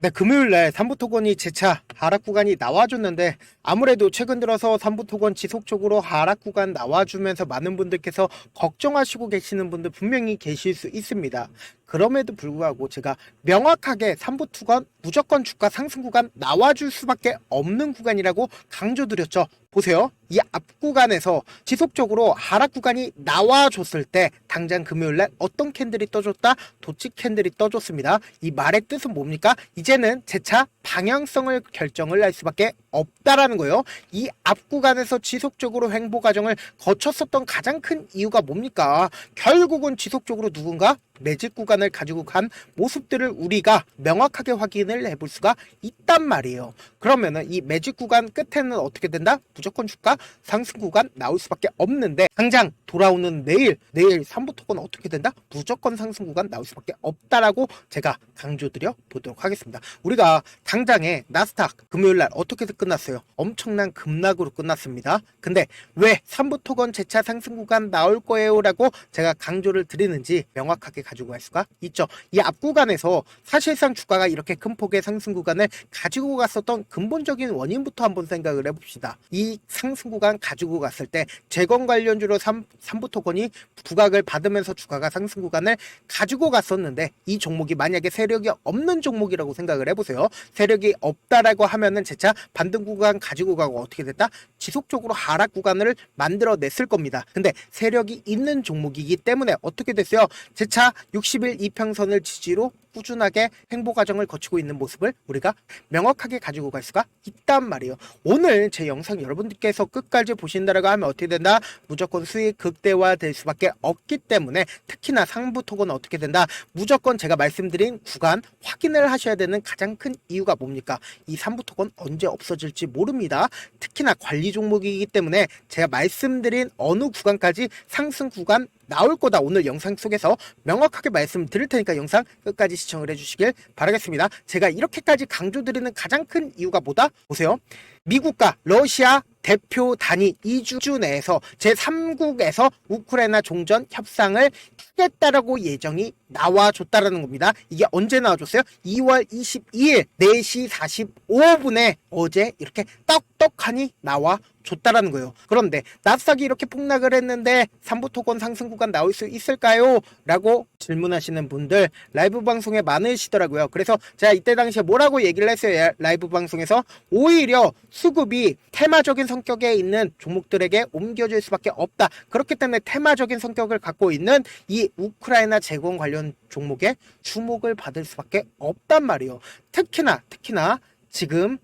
네, 금요일날 삼부토건이 재차 하락 구간이 나와줬는데 아무래도 최근 들어서 삼부토건 지속적으로 하락 구간 나와주면서 많은 분들께서 걱정하시고 계시는 분들 분명히 계실 수 있습니다. 그럼에도 불구하고 제가 명확하게 삼부토건 무조건 주가 상승 구간 나와줄 수밖에 없는 구간이라고 강조드렸죠. 보세요. 이 앞 구간에서 지속적으로 하락 구간이 나와줬을 때 당장 금요일날 어떤 캔들이 떠줬다? 도치 캔들이 떠줬습니다. 이 말의 뜻은 뭡니까? 이제는 재차 방향성을 결정을 할 수밖에 없다라는 거예요. 이 앞 구간에서 지속적으로 횡보 과정을 거쳤었던 가장 큰 이유가 뭡니까? 결국은 지속적으로 누군가 매집 구간을 가지고 간 모습들을 우리가 명확하게 확인을 해볼 수가 있단 말이에요. 그러면은 이 매집 구간 끝에는 어떻게 된다? 무조건 주가 상승 구간 나올 수밖에 없는데 당장 돌아오는 내일 삼부토건 어떻게 된다? 무조건 상승 구간 나올 수밖에 없다라고 제가 강조드려 보도록 하겠습니다. 우리가 당장에 나스닥 금요일날 어떻게 끝났어요? 엄청난 급락으로 끝났습니다. 근데 왜 삼부토건 재차 상승 구간 나올 거예요 라고 제가 강조를 드리는지 명확하게 가지고 갈 수가 있죠. 이 앞 구간에서 사실상 주가가 이렇게 큰 폭의 상승 구간을 가지고 갔었던 근본적인 원인부터 한번 생각을 해봅시다. 이 상승 구간 가지고 갔을 때 재건 관련주로 삼부토건이 부각을 받으면서 주가가 상승 구간을 가지고 갔었는데 이 종목이 만약에 세력이 없는 종목이라고 생각을 해보세요. 세력이 없다라고 하면은 재차 반등 구간 가지고 가고 어떻게 됐다? 지속적으로 하락 구간을 만들어냈을 겁니다. 근데 세력이 있는 종목이기 때문에 어떻게 됐어요? 재차 60일 이평선을 지지로 꾸준하게 횡보 과정을 거치고 있는 모습을 우리가 명확하게 가지고 갈 수가 있단 말이에요. 오늘 제 영상 여러분들께서 끝까지 보신다라고 하면 어떻게 된다? 무조건 수익 극대화 될 수밖에 없기 때문에 특히나 상부토건 어떻게 된다? 무조건 제가 말씀드린 구간 확인을 하셔야 되는 가장 큰 이유가 뭡니까? 이 상부토건 언제 없어질지 모릅니다. 특히나 관리 종목이기 때문에 제가 말씀드린 어느 구간까지 상승 구간 나올 거다 오늘 영상 속에서 명확하게 말씀드릴 테니까 영상 끝까지 시청을 해주시길 바라겠습니다. 제가 이렇게까지 강조드리는 가장 큰 이유가 뭐다? 보세요. 미국과 러시아 대표 단위 2주 내에서 제3국에서 우크라이나 종전 협상을 하겠다라고 예정이 나와줬다라는 겁니다. 이게 언제 나와줬어요? 2월 22일 4시 45분에 어제 이렇게 떡떡하니 나와줬다라는 거예요. 그런데 나스닥이 이렇게 폭락을 했는데 삼부토건 상승 구간 나올 수 있을까요? 라고 질문하시는 분들 라이브 방송에 많으시더라고요. 그래서 제가 이때 당시에 뭐라고 얘기를 했어요? 라이브 방송에서 오히려 수급이 테마적인 성격에 있는 종목들에게 옮겨질 수밖에 없다. 그렇기 때문에 테마적인 성격을 갖고 있는 이 우크라이나 재건 관련 종목에 주목을 받을 수밖에 없단 말이에요. 특히나 지금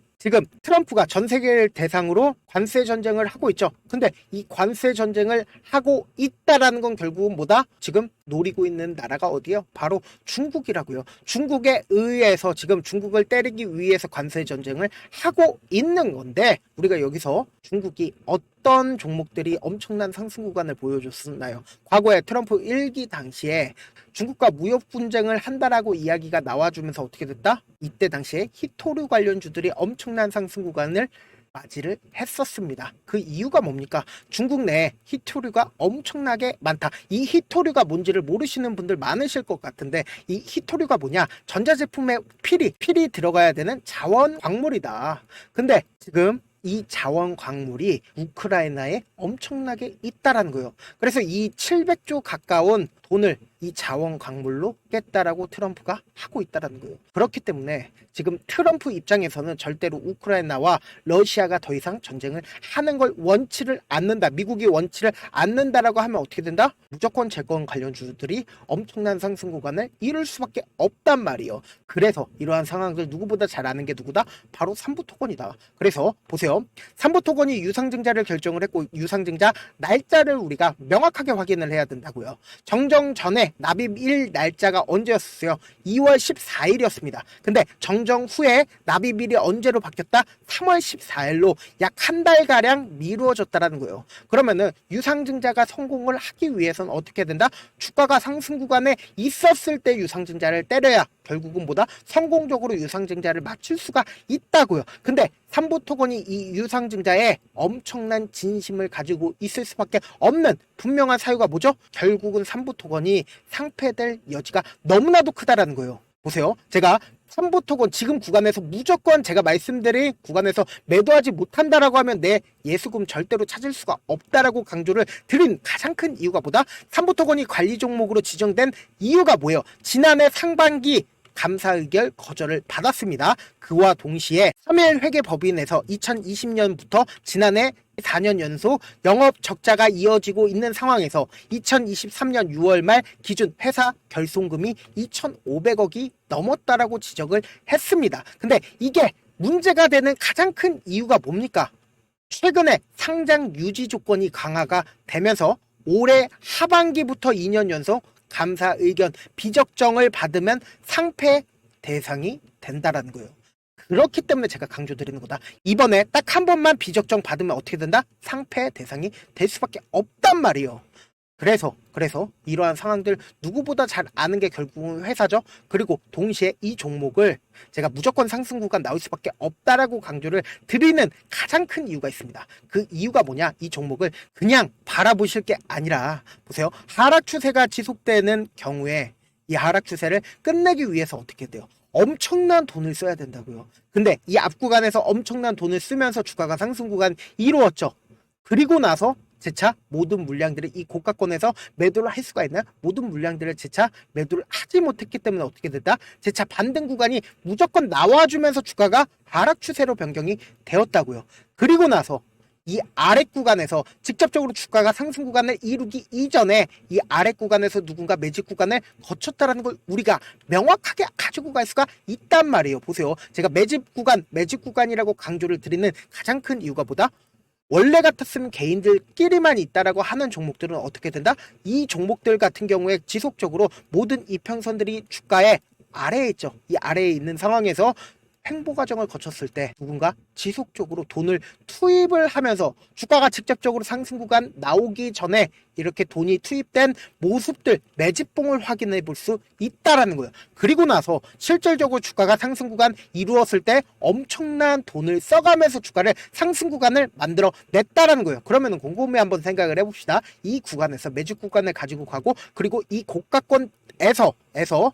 트럼프가 전 세계를 대상으로 관세 전쟁을 하고 있죠. 근데 이 관세 전쟁을 하고 있다라는 건 결국은 뭐다? 지금 노리고 있는 나라가 어디예요? 바로 중국이라고요. 중국에 의해서 지금 중국을 때리기 위해서 관세 전쟁을 하고 있는 건데 우리가 여기서 중국이 어떤 종목들이 엄청난 상승 구간을 보여줬나요? 과거에 트럼프 1기 당시에 중국과 무역 분쟁을 한다라고 이야기가 나와주면서 어떻게 됐다? 이때 당시에 히토류 관련주들이 엄청난 상승 구간을 맞이를 했었습니다. 그 이유가 뭡니까? 중국 내에 히토류가 엄청나게 많다. 이 히토류가 뭔지를 모르시는 분들 많으실 것 같은데 이 히토류가 뭐냐? 전자제품에 필이 들어가야 되는 자원 광물이다. 근데 지금 이 자원 광물이 우크라이나에 엄청나게 있다라는 거예요. 그래서 이 700조 가까운 돈을 이 자원 광물로 깼다라고 트럼프가 하고 있다라는 거예요. 그렇기 때문에 지금 트럼프 입장에서는 절대로 우크라이나와 러시아가 더 이상 전쟁을 하는 걸 원치를 않는다. 미국이 원치를 않는다라고 하면 어떻게 된다? 무조건 재건 관련주들이 엄청난 상승 구간을 이룰 수밖에 없단 말이에요. 그래서 이러한 상황들 누구보다 잘 아는 게 누구다? 바로 삼부토건이다. 그래서 보세요. 삼부토건이 유상증자를 결정을 했고 유상증자 날짜를 우리가 명확하게 확인을 해야 된다고요. 정정 전에 납입일 날짜가 언제였어요? 2월 14일이었습니다. 근데 정정 후에 납입일이 언제로 바뀌었다? 3월 14일로 약 한 달가량 미루어졌다라는 거예요. 그러면은 유상증자가 성공을 하기 위해서는 어떻게 된다? 주가가 상승 구간에 있었을 때 유상증자를 때려야 결국은 뭐다? 성공적으로 유상증자를 맞출 수가 있다고요. 근데 삼부토건이 이 유상증자에 엄청난 진심을 가지고 있을 수밖에 없는 분명한 사유가 뭐죠? 결국은 삼부토건이 상폐될 여지가 너무나도 크다라는 거예요. 보세요. 제가 3부 토건 지금 구간에서 무조건 제가 말씀드린 구간에서 매도하지 못한다라고 하면 내 예수금 절대로 찾을 수가 없다라고 강조를 드린 가장 큰 이유가 뭐다? 3부 토건이 관리 종목으로 지정된 이유가 뭐예요? 지난해 상반기 감사 의결 거절을 받았습니다. 그와 동시에 3일 회계법인에서 2020년부터 지난해 4년 연속 영업 적자가 이어지고 있는 상황에서 2023년 6월 말 기준 회사 결손금이 2,500억이 넘었다라고 지적을 했습니다. 근데 이게 문제가 되는 가장 큰 이유가 뭡니까? 최근에 상장 유지 조건이 강화가 되면서 올해 하반기부터 2년 연속 감사 의견 비적정을 받으면 상패 대상이 된다라는 거예요. 그렇기 때문에 제가 강조드리는 거다. 이번에 딱 한 번만 비적정 받으면 어떻게 된다? 상패 대상이 될 수밖에 없단 말이에요. 그래서 이러한 상황들 누구보다 잘 아는 게 결국은 회사죠. 그리고 동시에 이 종목을 제가 무조건 상승 구간 나올 수밖에 없다라고 강조를 드리는 가장 큰 이유가 있습니다. 그 이유가 뭐냐? 이 종목을 그냥 바라보실 게 아니라 보세요. 하락 추세가 지속되는 경우에 이 하락 추세를 끝내기 위해서 어떻게 돼요? 엄청난 돈을 써야 된다고요. 근데 이 앞 구간에서 엄청난 돈을 쓰면서 주가가 상승 구간 이루었죠. 그리고 나서 재차 모든 물량들을 이 고가권에서 매도를 할 수가 있나요? 모든 물량들을 재차 매도를 하지 못했기 때문에 어떻게 됐다? 재차 반등 구간이 무조건 나와주면서 주가가 하락 추세로 변경이 되었다고요. 그리고 나서 이 아랫 구간에서 직접적으로 주가가 상승 구간을 이루기 이전에 이 아랫 구간에서 누군가 매집 구간을 거쳤다라는 걸 우리가 명확하게 가지고 갈 수가 있단 말이에요. 보세요. 제가 매집 구간이라고 강조를 드리는 가장 큰 이유가 뭐다? 원래 같았으면 개인들끼리만 있다라고 하는 종목들은 어떻게 된다? 이 종목들 같은 경우에 지속적으로 모든 이평선들이 주가의 아래에 있죠. 이 아래에 있는 상황에서 횡보 과정을 거쳤을 때 누군가 지속적으로 돈을 투입을 하면서 주가가 직접적으로 상승 구간 나오기 전에 이렇게 돈이 투입된 모습들 매집봉을 확인해 볼 수 있다라는 거예요. 그리고 나서 실질적으로 주가가 상승 구간 이루었을 때 엄청난 돈을 써가면서 주가를 상승 구간을 만들어 냈다라는 거예요. 그러면 곰곰이 한번 생각을 해봅시다. 이 구간에서 매집 구간을 가지고 가고 그리고 이 고가권에서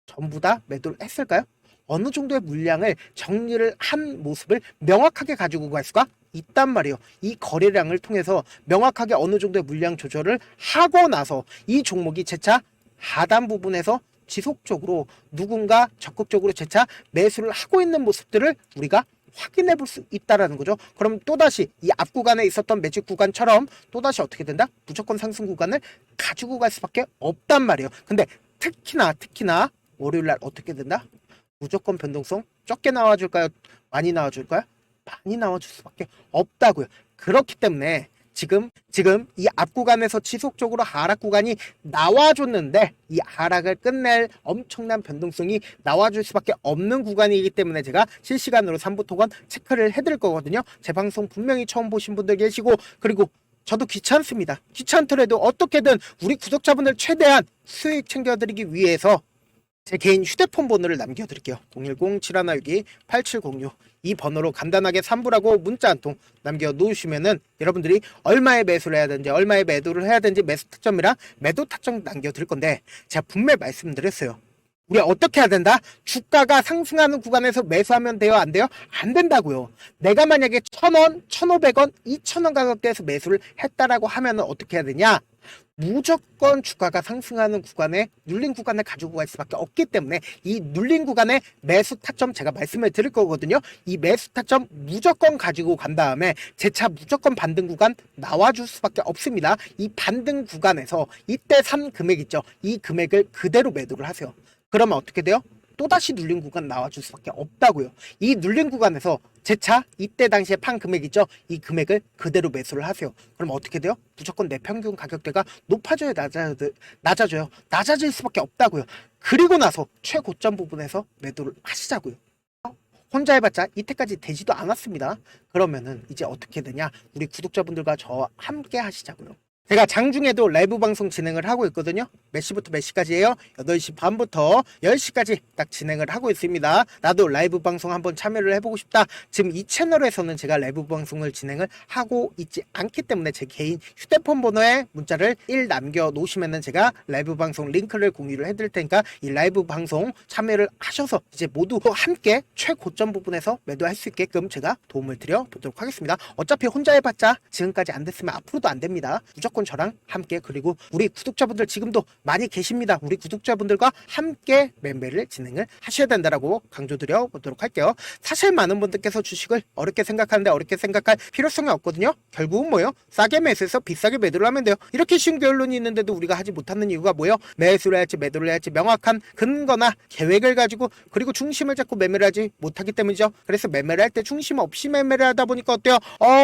전부 다 매도를 했을까요? 어느 정도의 물량을 정리를 한 모습을 명확하게 가지고 갈 수가 있단 말이에요. 이 거래량을 통해서 명확하게 어느 정도의 물량 조절을 하고 나서 이 종목이 재차 하단 부분에서 지속적으로 누군가 적극적으로 재차 매수를 하고 있는 모습들을 우리가 확인해 볼 수 있다라는 거죠. 그럼 또다시 이 앞 구간에 있었던 매집 구간처럼 또다시 어떻게 된다? 무조건 상승 구간을 가지고 갈 수밖에 없단 말이에요. 근데 특히나 월요일 날 어떻게 된다? 무조건 변동성 적게 나와줄까요? 많이 나와줄까요? 많이 나와줄 수밖에 없다고요. 그렇기 때문에 지금 이 앞 구간에서 지속적으로 하락 구간이 나와줬는데 이 하락을 끝낼 엄청난 변동성이 나와줄 수밖에 없는 구간이기 때문에 제가 실시간으로 3부 토건 체크를 해드릴 거거든요. 제 방송 분명히 처음 보신 분들 계시고 그리고 저도 귀찮습니다. 귀찮더라도 어떻게든 우리 구독자분들 최대한 수익 챙겨드리기 위해서 제 개인 휴대폰 번호를 남겨드릴게요. 010-7162-8706 이 번호로 간단하게 3부라고 문자 한 통 남겨놓으시면은 여러분들이 얼마에 매수를 해야 되는지 얼마에 매도를 해야 되는지 매수 타점이랑 매도 타점 남겨드릴 건데 제가 분명히 말씀드렸어요. 우리 어떻게 해야 된다? 주가가 상승하는 구간에서 매수하면 돼요? 안 돼요? 안 된다고요. 내가 만약에 1,000원, 1,500원, 2,000원 가격대에서 매수를 했다라고 하면 어떻게 해야 되냐? 무조건 주가가 상승하는 구간에 눌린 구간을 가지고 갈 수밖에 없기 때문에 이 눌린 구간의 매수 타점 제가 말씀을 드릴 거거든요. 이 매수 타점 무조건 가지고 간 다음에 재차 무조건 반등 구간 나와줄 수밖에 없습니다. 이 반등 구간에서 이때 산 금액 있죠. 이 금액을 그대로 매도를 하세요. 그러면 어떻게 돼요? 또다시 눌린 구간 나와줄 수밖에 없다고요. 이 눌린 구간에서 재차 이때 당시에 판 금액 있죠? 이 금액을 그대로 매수를 하세요. 그럼 어떻게 돼요? 무조건 내 평균 가격대가 높아져요? 낮아져요? 낮아질 수밖에 없다고요. 그리고 나서 최고점 부분에서 매도를 하시자고요. 혼자 해봤자 이때까지 되지도 않았습니다. 그러면은 이제 어떻게 되냐? 우리 구독자분들과 저와 함께 하시자고요. 제가 장중에도 라이브 방송 진행을 하고 있거든요. 몇 시부터 몇 시까지예요? 8시 반부터 10시까지 딱 진행을 하고 있습니다. 나도 라이브 방송 한번 참여를 해보고 싶다. 지금 이 채널에서는 제가 라이브 방송을 진행을 하고 있지 않기 때문에 제 개인 휴대폰 번호에 문자를 1 남겨놓으시면은 제가 라이브 방송 링크를 공유를 해드릴 테니까 이 라이브 방송 참여를 하셔서 이제 모두 함께 최고점 부분에서 매도할 수 있게끔 제가 도움을 드려 보도록 하겠습니다. 어차피 혼자 해봤자 지금까지 안 됐으면 앞으로도 안 됩니다. 무조건 저랑 함께, 그리고 우리 구독자분들 지금도 많이 계십니다. 우리 구독자분들과 함께 매매를 진행을 하셔야 된다라고 강조드려 보도록 할게요. 사실 많은 분들께서 주식을 어렵게 생각하는데 어렵게 생각할 필요성이 없거든요. 결국은 뭐예요? 싸게 매수해서 비싸게 매도를 하면 돼요. 이렇게 쉬운 결론이 있는데도 우리가 하지 못하는 이유가 뭐예요? 매수를 할지 매도를 할지 명확한 근거나 계획을 가지고, 그리고 중심을 잡고 매매를 하지 못하기 때문이죠. 그래서 매매를 할 때 중심 없이 매매를 하다 보니까 어때요?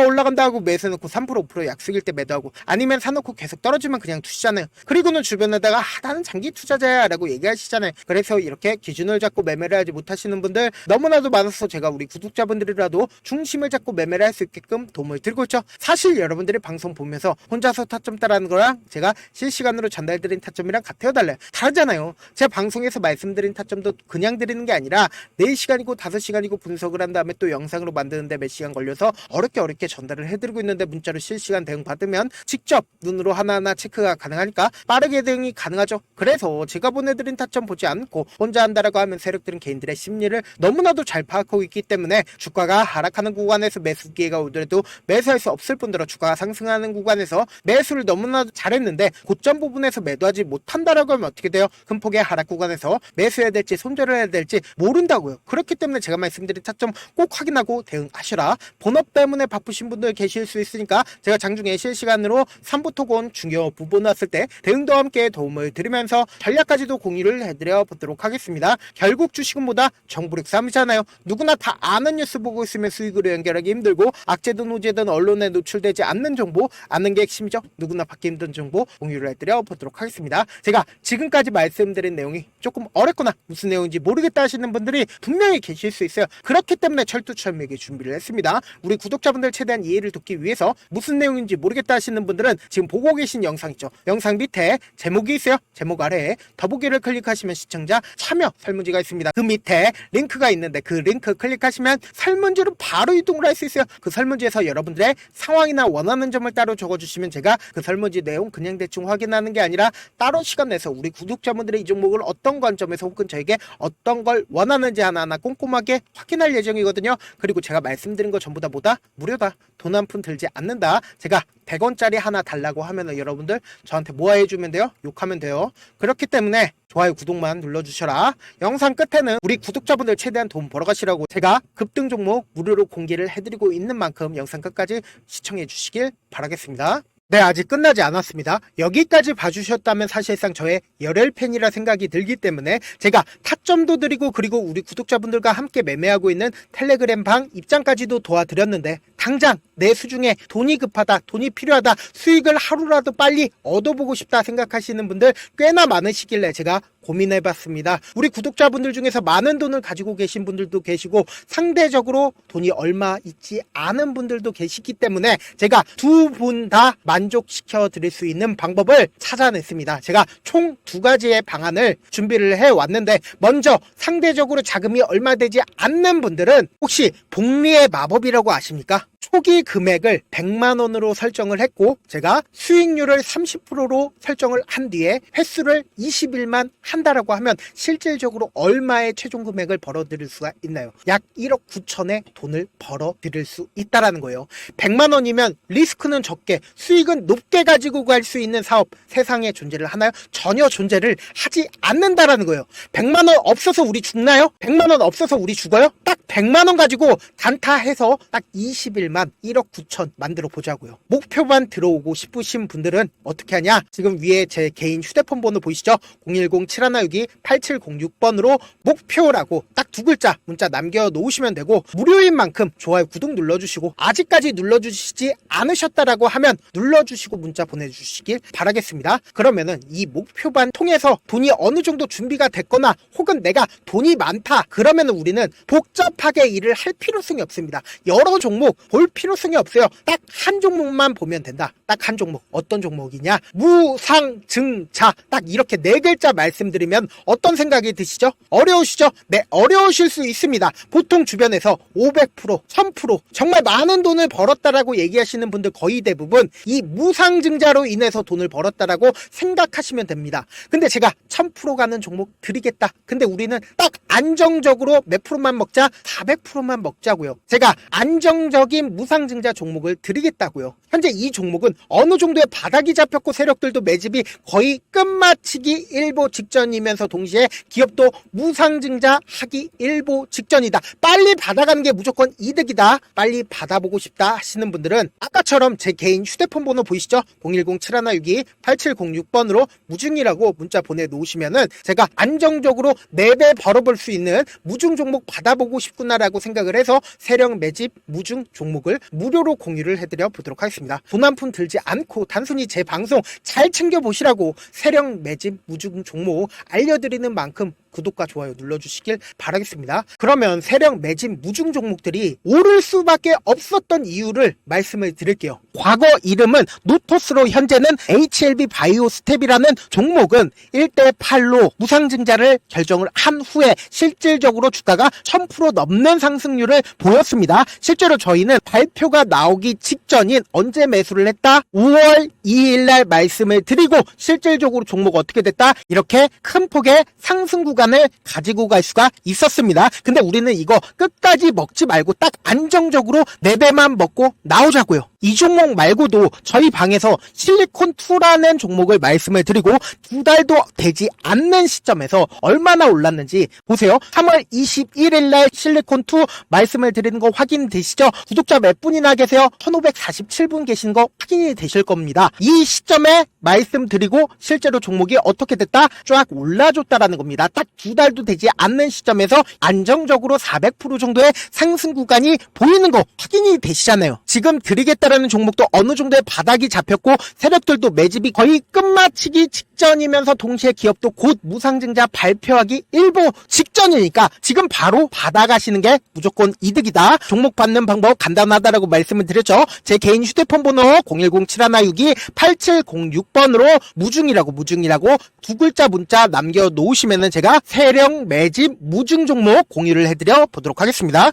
올라간다 하고 매수해놓고 3% 5% 약속일 때 매도하고, 아니면 사놓고 계속 떨어지면 그냥 투시잖아요. 그리고는 주변에다가 나는 장기 투자자야 라고 얘기하시잖아요. 그래서 이렇게 기준을 잡고 매매를 하지 못하시는 분들 너무나도 많아서 제가 우리 구독자분들이라도 중심을 잡고 매매를 할 수 있게끔 도움을 드리고 있죠. 사실 여러분들이 방송 보면서 혼자서 타점 따라하는 거랑 제가 실시간으로 전달드린 타점이랑 같아요, 달라요? 다르잖아요. 제 방송에서 말씀드린 타점도 그냥 드리는 게 아니라 4시간이고 5시간이고 분석을 한 다음에 또 영상으로 만드는데 몇 시간 걸려서 어렵게 전달을 해드리고 있는데, 문자로 실시간 대응 받으면 직접 눈으로 하나하나 체크가 가능하니까 빠르게 대응이 가능하죠. 그래서 제가 보내드린 타점 보지 않고 혼자 한다라고 하면 세력들은 개인들의 심리를 너무나도 잘 파악하고 있기 때문에 주가가 하락하는 구간에서 매수 기회가 오더라도 매수할 수 없을 뿐더러 주가가 상승하는 구간에서 매수를 너무나도 잘했는데 고점 부분에서 매도하지 못한다라고 하면 어떻게 돼요? 큰 폭의 하락 구간에서 매수해야 될지 손절을 해야 될지 모른다고요. 그렇기 때문에 제가 말씀드린 타점 꼭 확인하고 대응하시라. 본업 때문에 바쁘신 분들 계실 수 있으니까 제가 장중에 실시간으로 3부 토건 중요 부분 왔을 때 대응도 함께 도움을 드리면서 전략까지도 공유를 해드려 보도록 하겠습니다. 결국 주식은 뭐다? 정부력 싸움이잖아요. 누구나 다 아는 뉴스 보고 있으면 수익으로 연결하기 힘들고, 악재든 호재든 언론에 노출되지 않는 정보 아는 게 핵심이죠. 누구나 받기 힘든 정보 공유를 해드려 보도록 하겠습니다. 제가 지금까지 말씀드린 내용이 조금 어렵거나 무슨 내용인지 모르겠다 하시는 분들이 분명히 계실 수 있어요. 그렇기 때문에 철두철미하게 준비를 했습니다. 우리 구독자분들 최대한 이해를 돕기 위해서 무슨 내용인지 모르겠다 하시는 분들은 지금 보고 계신 영상 있죠? 영상 밑에 제목이 있어요. 제목 아래에 더보기를 클릭하시면 시청자 참여 설문지가 있습니다. 그 밑에 링크가 있는데 그 링크 클릭하시면 설문지로 바로 이동을 할 수 있어요. 그 설문지에서 여러분들의 상황이나 원하는 점을 따로 적어주시면 제가 그 설문지 내용 그냥 대충 확인하는 게 아니라 따로 시간 내서 우리 구독자분들의 이 종목을 어떤 관점에서 혹은 저에게 어떤 걸 원하는지 하나하나 꼼꼼하게 확인할 예정이거든요. 그리고 제가 말씀드린 거 전부 다 뭐다? 무료다. 돈 한 푼 들지 않는다. 제가 100원짜리 하나 달라고 하면 여러분들 저한테 뭐 해주면 돼요? 욕하면 돼요. 그렇기 때문에 좋아요, 구독만 눌러주셔라. 영상 끝에는 우리 구독자분들 최대한 돈 벌어가시라고 제가 급등 종목 무료로 공개를 해드리고 있는 만큼 영상 끝까지 시청해 주시길 바라겠습니다. 네, 아직 끝나지 않았습니다. 여기까지 봐주셨다면 사실상 저의 열혈 팬이라 생각이 들기 때문에 제가 타점도 드리고, 그리고 우리 구독자분들과 함께 매매하고 있는 텔레그램 방 입장까지도 도와드렸는데, 당장 내 수중에 돈이 급하다, 돈이 필요하다, 수익을 하루라도 빨리 얻어보고 싶다 생각하시는 분들 꽤나 많으시길래 제가 고민해봤습니다. 우리 구독자분들 중에서 많은 돈을 가지고 계신 분들도 계시고 상대적으로 돈이 얼마 있지 않은 분들도 계시기 때문에 제가 두 분 다 만족시켜 드릴 수 있는 방법을 찾아냈습니다. 제가 총 2가지의 방안을 준비를 해왔는데, 먼저 상대적으로 자금이 얼마 되지 않는 분들은 혹시 복리의 마법이라고 아십니까? 초기 금액을 100만원으로 설정을 했고, 제가 수익률을 30%로 설정을 한 뒤에 횟수를 20일만 한다라고 하면 실질적으로 얼마의 최종 금액을 벌어들일 수가 있나요? 약 1억 9천의 돈을 벌어들일 수 있다라는 거예요. 100만원이면 리스크는 적게 수익은 높게 가지고 갈 수 있는 사업 세상에 존재를 하나요? 전혀 존재를 하지 않는다라는 거예요. 100만원 없어서 우리 죽나요? 100만원 없어서 우리 죽어요? 딱 100만원 가지고 단타해서 딱 20일만 1억 9천 만들어 보자고요. 목표만 들어오고 싶으신 분들은 어떻게 하냐? 지금 위에 제 개인 휴대폰 번호 보이시죠? 010-7162-8706번으로 목표라고 딱 2글자 문자 남겨놓으시면 되고, 무료인 만큼 좋아요, 구독 눌러주시고, 아직까지 눌러주시지 않으셨다라고 하면 눌러주시고 문자 보내주시길 바라겠습니다. 그러면은 이 목표반 통해서 돈이 어느 정도 준비가 됐거나 혹은 내가 돈이 많다 그러면 우리는 복잡하게 일을 할 필요성이 없습니다. 여러 종목 볼 볼 필요성이 없어요. 딱 한 종목만 보면 된다. 딱 한 종목. 어떤 종목이냐? 무상증자. 딱 이렇게 네 글자 말씀드리면 어떤 생각이 드시죠? 어려우시죠? 네, 어려우실 수 있습니다. 보통 주변에서 500%, 1000% 정말 많은 돈을 벌었다라고 얘기하시는 분들 거의 대부분 이 무상증자로 인해서 돈을 벌었다라고 생각하시면 됩니다. 근데 제가 1000% 가는 종목 드리겠다. 근데 우리는 딱 안정적으로 몇 프로만 먹자? 400%만 먹자고요. 제가 안정적인 무상증자 종목을 드리겠다고요. 현재 이 종목은 어느 정도의 바닥이 잡혔고 세력들도 매집이 거의 끝마치기 일보 직전이면서 동시에 기업도 무상증자 하기 일보 직전이다. 빨리 받아가는 게 무조건 이득이다. 빨리 받아보고 싶다 하시는 분들은 아까처럼 제 개인 휴대폰 번호 보이시죠? 010-7162-8706번으로 무중이라고 문자 보내놓으시면은 제가 안정적으로 4배 벌어볼 수 있는 무중 종목 받아보고 싶구나라고 생각을 해서 세력 매집 무중 종목을 무료로 공유를 해드려 보도록 하겠습니다. 돈 한 푼 들지 않고 단순히 제 방송 잘 챙겨보시라고 세력 매집 무중 종목 알려드리는 만큼 구독과 좋아요 눌러주시길 바라겠습니다. 그러면 세력 매집 무중 종목들이 오를 수밖에 없었던 이유를 말씀을 드릴게요. 과거 이름은 노토스로 현재는 HLB 바이오스텝이라는 종목은 1대8로 무상증자를 결정을 한 후에 실질적으로 주가가 1000% 넘는 상승률을 보였습니다. 실제로 저희는 발표가 나오기 직전인 언제 매수를 했다? 5월 2일날 말씀을 드리고 실질적으로 종목 어떻게 됐다? 이렇게 큰 폭의 상승 구간을 가지고 갈 수가 있었습니다. 근데 우리는 이거 끝까지 먹지 말고 딱 안정적으로 4배만 먹고 나오자고요. 이 종목 말고도 저희 방에서 실리콘2라는 종목을 말씀을 드리고 2달도 되지 않는 시점에서 얼마나 올랐는지 보세요. 3월 21일 날 실리콘2 말씀을 드리는 거 확인되시죠? 구독자 몇 분이나 계세요? 1547분 계신 거 확인이 되실 겁니다. 이 시점에 말씀드리고 실제로 종목이 어떻게 됐다? 쫙 올라줬다라는 겁니다. 딱 2달도 되지 않는 시점에서 안정적으로 400% 정도의 상승 구간이 보이는 거 확인이 되시잖아요. 지금 드리겠다라는 종목도 어느 정도의 바닥이 잡혔고 세력들도 매집이 거의 끝마치기 직전이면서 동시에 기업도 곧 무상증자 발표하기 일보 직전이니까 지금 바로 받아가시는 게 무조건 이득이다. 종목 받는 방법 간단하다라고 말씀을 드렸죠. 제 개인 휴대폰 번호 010-7162-8706번으로 무중이라고 두 글자 문자 남겨놓으시면은 제가 세력 매집 무중 종목 공유를 해드려 보도록 하겠습니다.